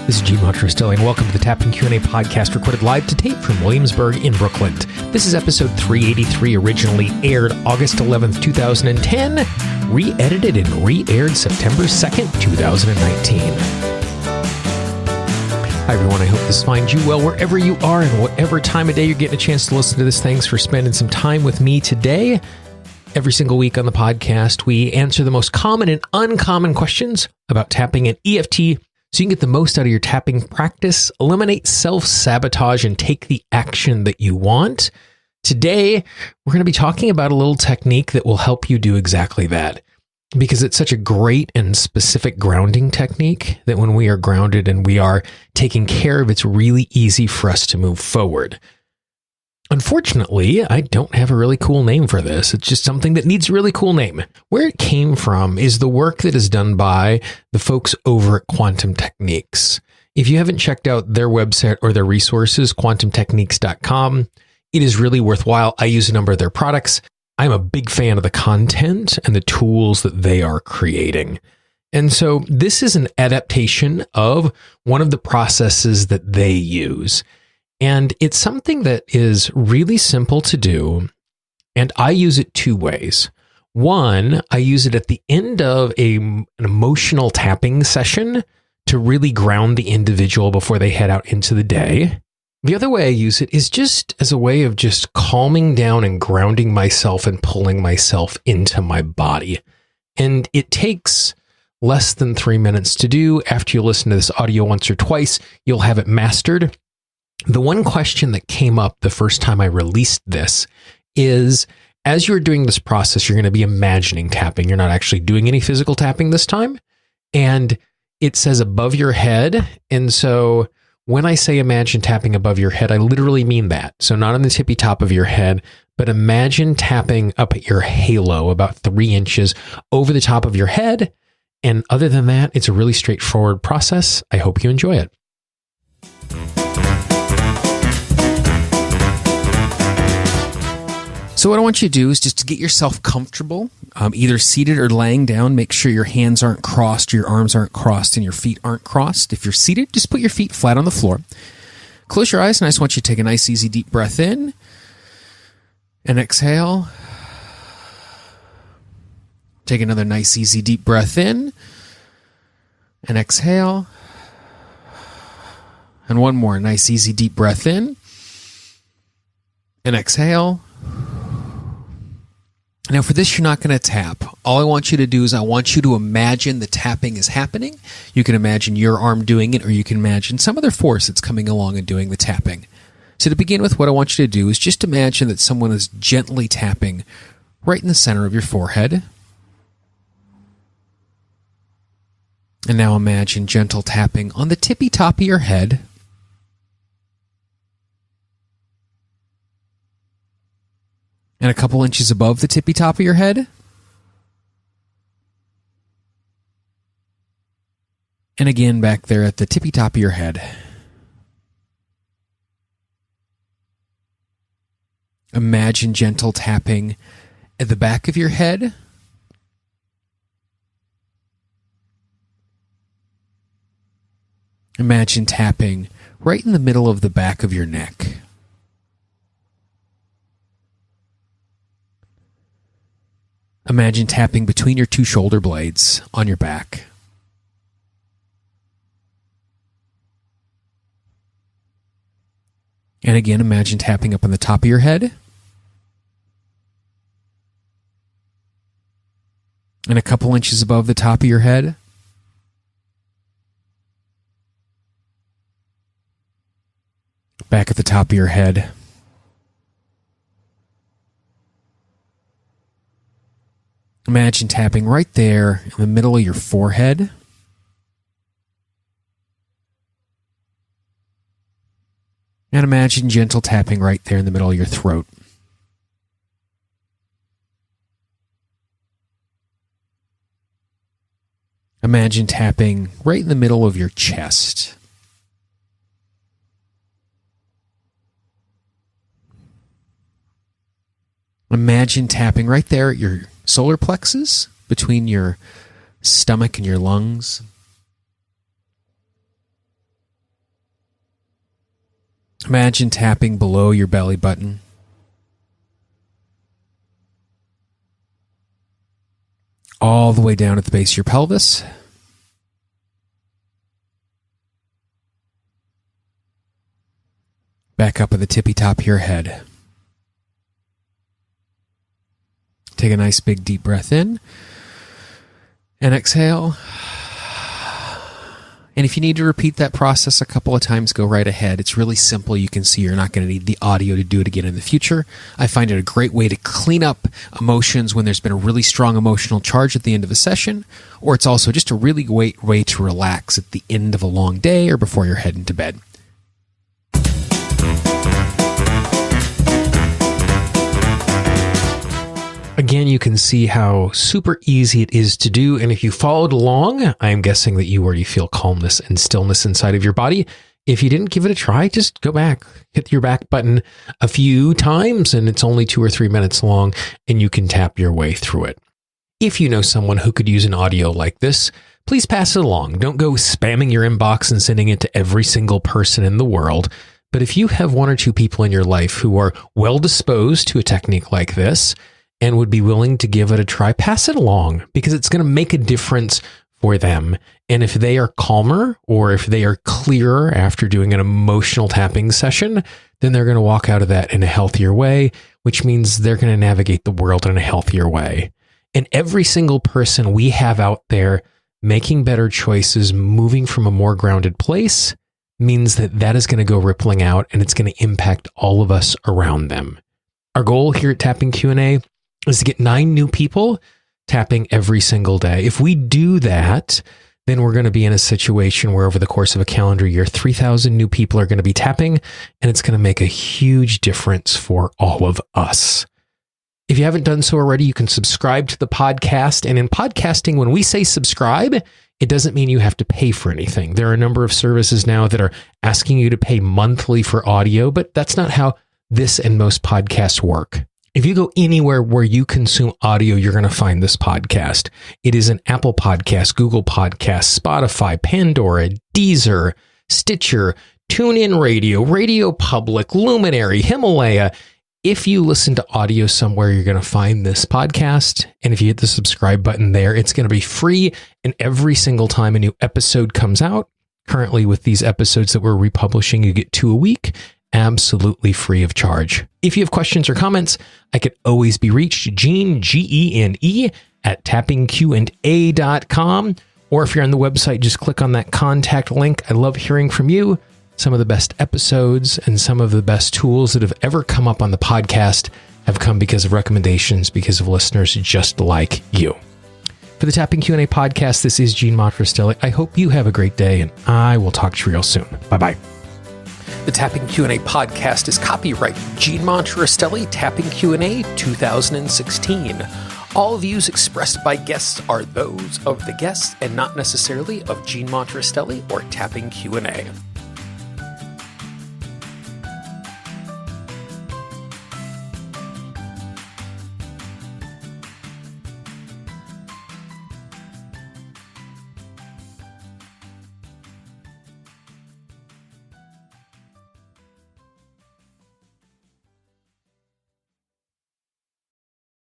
This is Gene Montrostelli, and welcome to the Tapping Q&A podcast recorded live to tape from Williamsburg in Brooklyn. This is episode 383, originally aired August 11th, 2010, re-edited and re-aired September 2nd, 2019. Hi, everyone. I hope this finds you well wherever you are and whatever time of day you're getting a chance to listen to this. Thanks for spending some time with me today. Every single week on the podcast, we answer the most common and uncommon questions about tapping and EFT so you can get the most out of your tapping practice, eliminate self-sabotage, and take the action that you want. Today, we're going to be talking about a little technique that will help you do exactly that, because it's such a great and specific grounding technique that when we are grounded and we are taken care of, it's really easy for us to move forward. Unfortunately, I don't have a really cool name for this. It's just something that needs a really cool name. Where it came from is the work that is done by the folks over at Quantum Techniques. If you haven't checked out their website or their resources, quantumtechniques.com, it is really worthwhile. I use a number of their products. I'm a big fan of the content and the tools that they are creating. And so this is an adaptation of one of the processes that they use. And it's something that is really simple to do, and I use it two ways. One, I use it at the end of an emotional tapping session to really ground the individual before they head out into the day. The other way I use it is just as a way of just calming down and grounding myself and pulling myself into my body. And it takes less than 3 minutes to do. After you listen to this audio once or twice, you'll have it mastered. The one question that came up the first time I released this is, as you're doing this process, you're going to be imagining tapping. You're not actually doing any physical tapping this time. And it says above your head. And so when I say imagine tapping above your head, I literally mean that. So not on the tippy top of your head, but imagine tapping up at your halo about 3 inches over the top of your head. And other than that, it's a really straightforward process. I hope you enjoy it. So what I want you to do is just to get yourself comfortable, either seated or laying down. Make sure your hands aren't crossed, your arms aren't crossed, and your feet aren't crossed. If you're seated, just put your feet flat on the floor. Close your eyes, and I just want you to take a nice, easy, deep breath in and exhale. Take another nice, easy, deep breath in and exhale. And one more nice, easy, deep breath in and exhale. Now for this, you're not going to tap. All I want you to do is I want you to imagine the tapping is happening. You can imagine your arm doing it, or you can imagine some other force that's coming along and doing the tapping. So to begin with, what I want you to do is just imagine that someone is gently tapping right in the center of your forehead. And now imagine gentle tapping on the tippy top of your head. And a couple inches above the tippy top of your head. And again back there at the tippy top of your head. Imagine gentle tapping at the back of your head. Imagine tapping right in the middle of the back of your neck. Imagine tapping between your 2 shoulder blades on your back. And again, imagine tapping up on the top of your head. And a couple inches above the top of your head. Back at the top of your head. Imagine tapping right there in the middle of your forehead. And imagine gentle tapping right there in the middle of your throat. Imagine tapping right in the middle of your chest. Imagine tapping right there at your solar plexus between your stomach and your lungs. Imagine tapping below your belly button. All the way down at the base of your pelvis. Back up at the tippy top of your head. Take a nice big deep breath in. And exhale. And if you need to repeat that process a couple of times, go right ahead. It's really simple. You can see you're not going to need the audio to do it again in the future. I find it a great way to clean up emotions when there's been a really strong emotional charge at the end of a session, or it's also just a really great way to relax at the end of a long day or before you're heading to bed. Again, you can see how super easy it is to do. And if you followed along, I'm guessing that you already feel calmness and stillness inside of your body. If you didn't give it a try, just go back, hit your back button a few times, and it's only 2 or 3 minutes long, and you can tap your way through it. If you know someone who could use an audio like this, please pass it along. Don't go spamming your inbox and sending it to every single person in the world. But if you have 1 or 2 people in your life who are well disposed to a technique like this, and would be willing to give it a try, pass it along, because it's going to make a difference for them. And if they are calmer, or if they are clearer after doing an emotional tapping session, then they're going to walk out of that in a healthier way, which means they're going to navigate the world in a healthier way. And every single person we have out there making better choices, moving from a more grounded place, means that that is going to go rippling out, and it's going to impact all of us around them. Our goal here at Tapping Q&A is to get 9 new people tapping every single day. If we do that, then we're going to be in a situation where over the course of a calendar year, 3,000 new people are going to be tapping, and it's going to make a huge difference for all of us. If you haven't done so already, you can subscribe to the podcast. And in podcasting, when we say subscribe, it doesn't mean you have to pay for anything. There are a number of services now that are asking you to pay monthly for audio, but that's not how this and most podcasts work. If you go anywhere where you consume audio, you're going to find this podcast. It is an Apple Podcast, Google Podcast, Spotify, Pandora, Deezer, Stitcher, TuneIn Radio, Radio Public, Luminary, Himalaya. If you listen to audio somewhere, you're going to find this podcast. And if you hit the subscribe button there, it's going to be free. And every single time a new episode comes out, currently with these episodes that we're republishing, you get 2 a week, absolutely free of charge. If you have questions or comments, I could always be reached, Gene, Gene, at tappingqa.com. Or if you're on the website, just click on that contact link. I love hearing from you. Some of the best episodes and some of the best tools that have ever come up on the podcast have come because of recommendations, because of listeners just like you. For the Tapping Q&A podcast, this is Gene Montrestelli. I hope you have a great day, and I will talk to you real soon. Bye-bye. The Tapping Q&A podcast is copyright Gene Montrestelli, Tapping Q&A 2016. All views expressed by guests are those of the guests and not necessarily of Gene Montrestelli or Tapping Q&A.